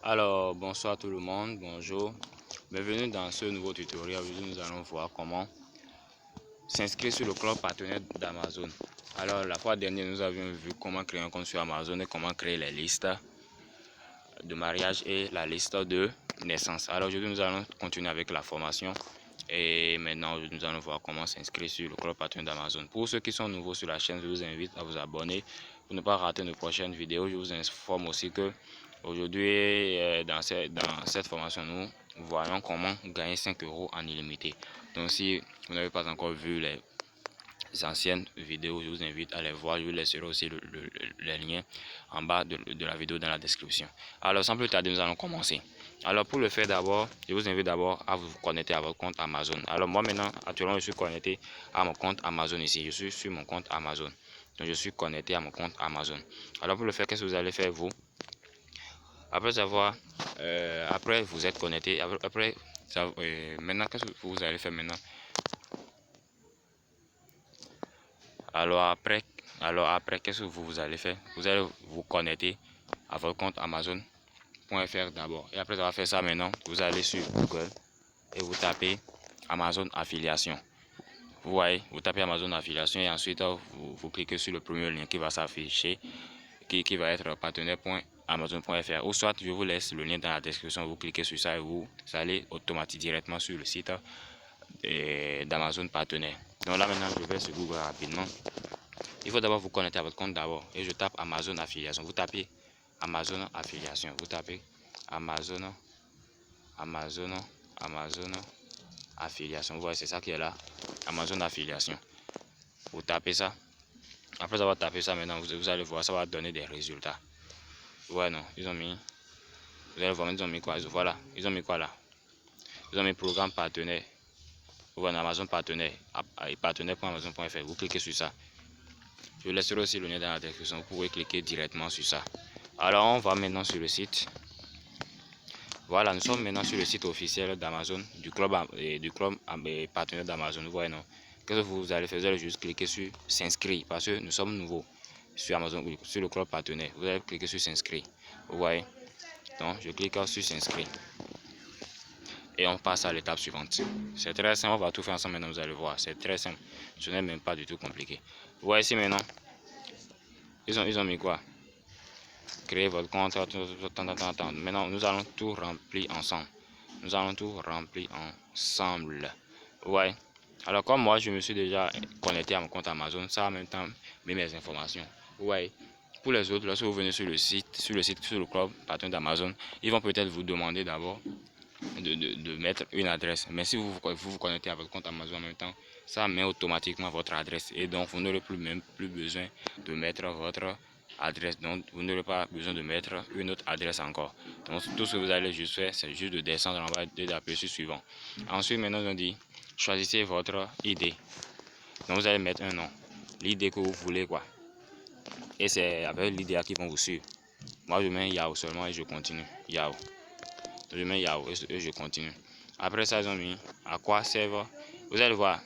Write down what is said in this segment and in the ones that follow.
Alors, bonsoir tout le monde, bonjour. Bienvenue dans ce nouveau tutoriel. Aujourd'hui, nous allons voir comment s'inscrire sur le club partenaire d'Amazon. Alors, la fois dernière, nous avions vu comment créer un compte sur Amazon et comment créer les listes de mariage et la liste de naissance. Alors, aujourd'hui, nous allons continuer avec la formation. Et maintenant, nous allons voir comment s'inscrire sur le club partenaire d'Amazon. Pour ceux qui sont nouveaux sur la chaîne, je vous invite à vous abonner pour ne pas rater nos prochaines vidéos. Je vous informe aussi que aujourd'hui, dans cette formation, nous voyons comment gagner 5 € en illimité. Donc, si vous n'avez pas encore vu les anciennes vidéos, je vous invite à les voir. Je vous laisserai aussi les liens en bas de la vidéo dans la description. Alors, sans plus tarder, nous allons commencer. Alors, pour le faire d'abord, je vous invite d'abord à vous connecter à votre compte Amazon. Alors, moi maintenant, actuellement, je suis connecté à mon compte Amazon ici. Je suis sur mon compte Amazon. Donc, je suis connecté à mon compte Amazon. Alors, pour le faire, qu'est-ce que vous allez faire, vous? Après après vous êtes connecté. Maintenant, qu'est-ce que vous allez faire maintenant? Alors après, qu'est-ce que vous allez faire? Vous allez vous connecter à votre compte Amazon.fr d'abord. Et après avoir fait ça maintenant, vous allez sur Google et vous tapez Amazon affiliation. Vous voyez, vous tapez Amazon affiliation et ensuite vous cliquez sur le premier lien qui va s'afficher, qui va être partenaire.amazon.fr. Ou soit je vous laisse le lien dans la description, vous cliquez sur ça et vous allez automatiquement directement sur le site d'Amazon partenaire. Donc là maintenant, je vais sur Google rapidement. Il faut d'abord vous connecter à votre compte d'abord et je tape Amazon affiliation. Vous tapez Amazon affiliation. Vous tapez Amazon affiliation. Vous voyez, c'est ça qui est là. Amazon affiliation. Vous tapez ça. Après avoir tapé ça, maintenant vous allez voir, ça va donner des résultats. Ouais, non, ils ont mis. Vous allez voir, ils ont mis quoi? Voilà, ils ont mis quoi là? Ils ont mis programme partenaire. Vous voyez, Amazon partenaire. Partenaire.amazon.fr. Vous cliquez sur ça. Je laisserai aussi le lien dans la description. Vous pouvez cliquer directement sur ça. Alors, on va maintenant sur le site. Voilà, nous sommes maintenant sur le site officiel d'Amazon, du club partenaire d'Amazon. Vous voyez, non? Qu'est-ce que vous allez faire? Vous allez juste cliquer sur s'inscrire parce que nous sommes nouveaux sur Amazon, sur le club partenaire. Vous allez cliquer sur s'inscrire. Vous voyez? Donc, je clique sur s'inscrire. Et on passe à l'étape suivante. C'est très simple, on va tout faire ensemble maintenant, vous allez voir. C'est très simple. Ce n'est même pas du tout compliqué. Vous voyez ici maintenant, ils ont mis quoi? Créer votre compte. Maintenant, nous allons tout remplir ensemble. Nous allons tout remplir ensemble. Ouais. Alors, comme moi, je me suis déjà connecté à mon compte Amazon, ça a en même temps mis mes informations. Ouais. Pour les autres, lorsque vous venez sur le club partenaire d'Amazon, ils vont peut-être vous demander d'abord de mettre une adresse. Mais si vous connectez à votre compte Amazon en même temps, ça met automatiquement votre adresse. Et donc, vous n'aurez plus besoin de mettre votre adresse. Donc, vous n'aurez pas besoin de mettre une autre adresse encore. Donc, tout ce que vous allez juste faire, c'est juste de descendre en bas et d'appuyer sur suivant. Ensuite, maintenant, on dit, choisissez votre ID. Donc, vous allez mettre un nom. L'idée que vous voulez, quoi. Et c'est avec l'idée qui vont vous suivre. Moi, je mets Yahoo seulement et je continue. Yahoo. Je mets Yahoo et je continue. Après ça, ils ont mis à quoi servent. Vous allez voir.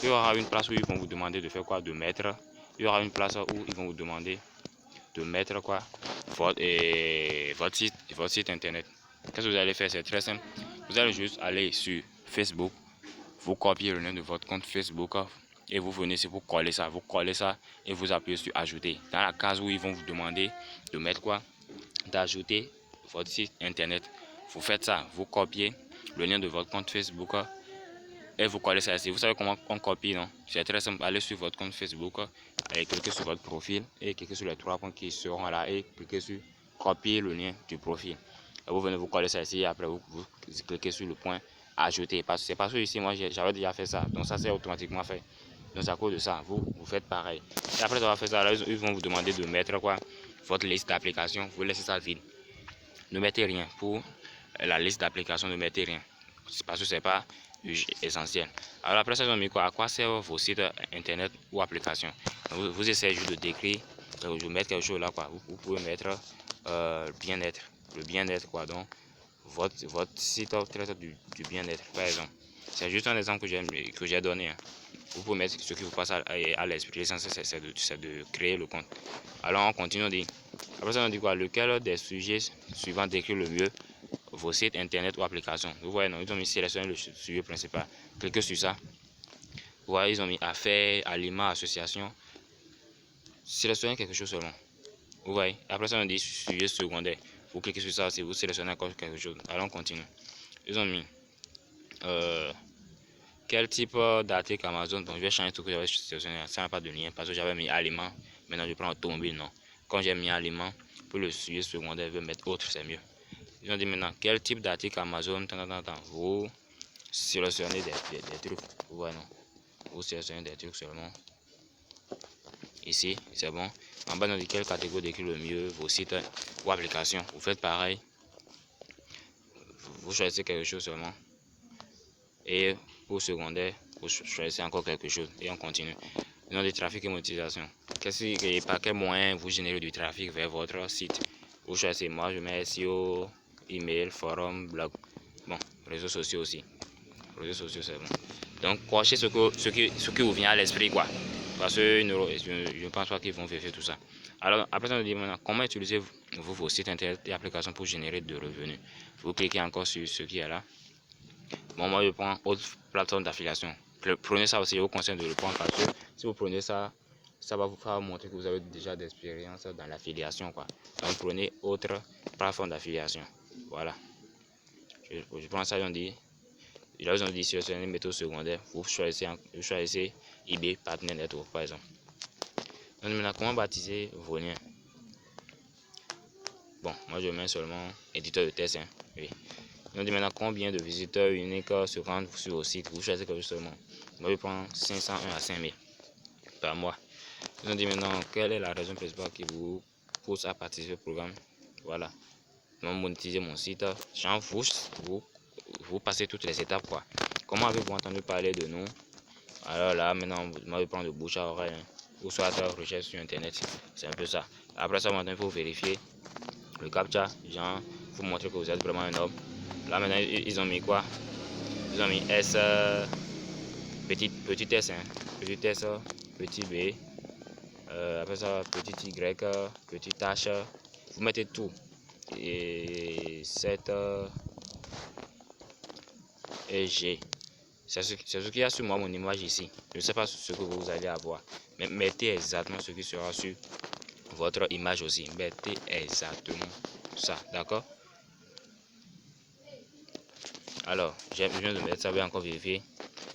Il y aura une place où ils vont vous demander de faire quoi? De mettre. Il y aura une place où ils vont vous demander de mettre quoi? Votre site internet. Qu'est-ce que vous allez faire? C'est très simple. Vous allez juste aller sur Facebook. Vous copiez le nom de votre compte Facebook et vous venez ici, vous collez ça et vous appuyez sur ajouter. Dans la case où ils vont vous demander de mettre quoi? D'ajouter votre site internet. Vous faites ça, vous copiez le lien de votre compte Facebook et vous collez ça ici. Vous savez comment on copie, non? C'est très simple. Allez sur votre compte Facebook et cliquez sur votre profil et cliquez sur les 3 points qui seront là et cliquez sur copier le lien du profil. Et vous venez vous coller ça ici et après vous cliquez sur le point ajouter. C'est parce que ici moi j'avais déjà fait ça. Donc ça c'est automatiquement fait. Donc à cause de ça, vous faites pareil. Et après avoir fait ça, là, ils vont vous demander de mettre quoi? Votre liste d'applications. Vous laissez ça vide. Ne mettez rien. Pour la liste d'applications, ne mettez rien. Parce que c'est pas essentiel. Alors après ça, ils ont mis quoi? À quoi servent vos sites internet ou applications? Vous essayez juste de décrire. Je vais mettre quelque chose là quoi. Vous pouvez mettre bien-être. Le bien-être quoi. Donc votre site traite du bien-être par exemple. C'est juste un exemple que j'ai donné. Hein. Vous pouvez mettre ce qui vous passe à l'esprit. L'essentiel, c'est de créer le compte. Alors, on continue, on dit. Après ça, on dit quoi? Lequel des sujets suivants décrit le mieux vos sites internet ou applications? Vous voyez, non, ils ont mis sélectionner le sujet principal. Cliquez sur ça. Vous voyez, ils ont mis affaires, aliments, associations. Sélectionnez quelque chose seulement. Vous voyez, après ça, on dit sujet secondaire. Vous cliquez sur ça, si vous sélectionnez encore quelque chose. Alors, on continue. Ils ont mis quel type d'article Amazon. Bon, je vais changer tout que j'avais sélectionné. Ça n'a pas de lien parce que j'avais mis aliments. Maintenant, je prends automobile. Non. Quand j'ai mis aliments, pour le sujet secondaire, je vais mettre autre, c'est mieux. Ils ont dit maintenant quel type d'article Amazon. Vous sélectionnez des trucs. Vous voyez, non. Vous sélectionnez des trucs seulement. Ici, c'est bon. En bas, on dit quelle catégorie décrit le mieux vos sites ou applications. Vous faites pareil. Vous choisissez quelque chose seulement. Et pour secondaire, vous choisissez encore quelque chose. Et on continue. Nom de trafic et monétisation. Par quel moyen vous générez du trafic vers votre site? Vous choisissez. Moi, je mets SEO, email, forum, blog. Bon, réseaux sociaux aussi. Réseaux sociaux, c'est bon. Donc, cochez ce qui vous vient à l'esprit, quoi. Parce que je ne pense pas qu'ils vont vérifier tout ça. Alors, après, on dit maintenant, comment utiliser vos sites internet et applications pour générer de revenus? Vous cliquez encore sur ce qui est là. Bon, moi, je prends autre plateforme d'affiliation. Prenez ça aussi, je vous conseille de le prendre parce que si vous prenez ça, ça va vous montrer que vous avez déjà d'expérience dans l'affiliation, quoi. Donc, prenez autre plateforme d'affiliation. Voilà. Je prends ça, on dit. Là, ils ont dit sélectionner une méthode secondaire. Vous choisissez eBay, Partner Network, par exemple. Donc, maintenant, comment baptiser vos liens? Bon, moi, je mets seulement éditeur de test. Hein. Oui. On dit maintenant combien de visiteurs uniques se rendent sur vos sites. Vous choisissez quelque chose seulement. Moi, je prends 501 à 5000 par mois. On dit maintenant quelle est la raison principale qui vous pousse à participer au programme. Voilà. Donc, monétiser mon site. Genre, vous passez toutes les étapes, quoi. Comment avez-vous entendu parler de nous? Alors là, maintenant, moi, je prends de bouche à oreille. Hein. Ou soit recherche sur internet. C'est un peu ça. Après ça, maintenant, il faut vérifier le captcha. Genre, faut montrer que vous êtes vraiment un homme. Là, maintenant, ils ont mis quoi? Ils ont mis S, petit S, hein. Petit S, petit B. Après ça, petit Y, petit H. Vous mettez tout. Et 7 et G. C'est ce qu'il y a sur moi, mon image ici. Je ne sais pas ce que vous allez avoir. Mais mettez exactement ce qui sera sur votre image aussi. Mettez exactement ça. D'accord? Alors, je viens de mettre ça, je vais encore vérifier.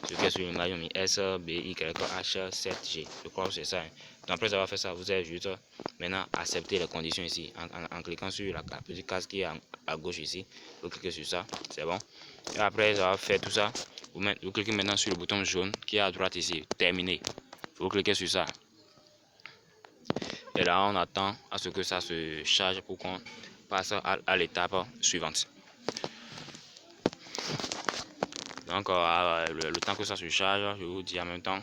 Ce qui est sur l'image, on a mis S, B, Y, H, 7, G. Je crois que c'est ça. Hein. Donc après avoir fait ça, vous allez juste maintenant accepter les conditions ici. En cliquant sur la petite case qui est à gauche ici. Vous cliquez sur ça, c'est bon. Et après avoir fait tout ça, vous cliquez maintenant sur le bouton jaune qui est à droite ici. Terminer. Vous cliquez sur ça. Et là, on attend à ce que ça se charge pour qu'on passe à l'étape suivante. Donc, le temps que ça se charge, je vous dis en même temps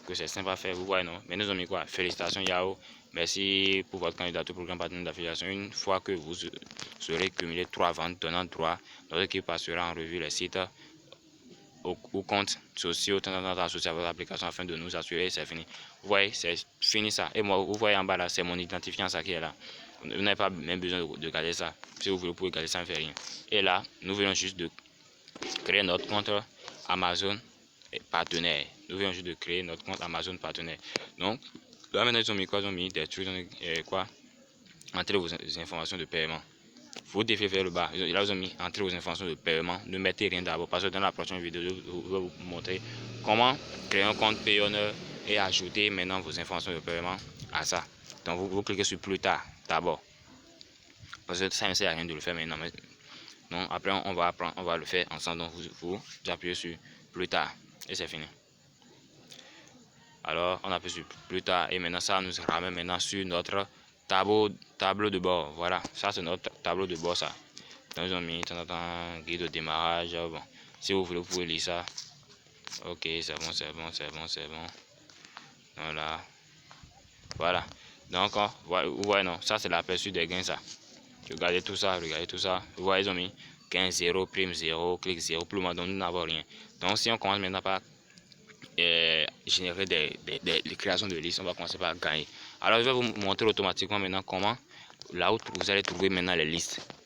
que c'est simple à faire. Vous voyez, non? Mais nous avons mis quoi? Félicitations, Yahoo. Merci pour votre candidature au programme partenaire d'affiliation. Une fois que vous serez cumulé 3 ventes donnant droit, notre équipe passera en revue les sites ou comptes sociaux associés à votre application afin de nous assurer c'est fini. Vous voyez, c'est fini ça. Et moi, vous voyez en bas là, c'est mon identifiant ça qui est là. Vous n'avez pas même besoin de garder ça. Si vous voulez, vous pouvez garder ça, ne fait rien. Et là, nous venons juste de créer notre compte Amazon partenaire. Nous venons juste de créer notre compte Amazon partenaire. Donc, là maintenant, ils ont mis quoi? Ils ont mis des trucs, quoi? Entrez vos informations de paiement. Vous défiez vers le bas. Là, ils ont mis entrez vos informations de paiement. Ne mettez rien d'abord parce que dans la prochaine vidéo, je vais vous montrer comment créer un compte payonneur et ajouter maintenant vos informations de paiement à ça. Donc, vous cliquez sur plus tard d'abord. Parce que ça ne sert à rien de le faire maintenant. Mais donc, après, on va le faire ensemble. Donc, vous appuyez sur plus tard et c'est fini. Alors, on appuie sur plus tard et maintenant, ça nous ramène maintenant sur notre tableau de bord. Voilà, ça c'est notre tableau de bord, ça. Donc, ils ont mis guide de démarrage. Bon, si vous voulez, vous pouvez lire ça. Ok, c'est bon, c'est bon, c'est bon, c'est bon. Voilà. Donc, vous voyez, non, ça c'est l'aperçu des gains, ça. Regardez tout ça, regardez tout ça. Vous voyez, ils ont mis 15, 0, prime 0, clic 0, pour le moment, donc nous n'avons rien. Donc si on commence maintenant par générer des créations de listes, on va commencer par gagner. Alors je vais vous montrer automatiquement maintenant comment là où vous allez trouver maintenant les listes.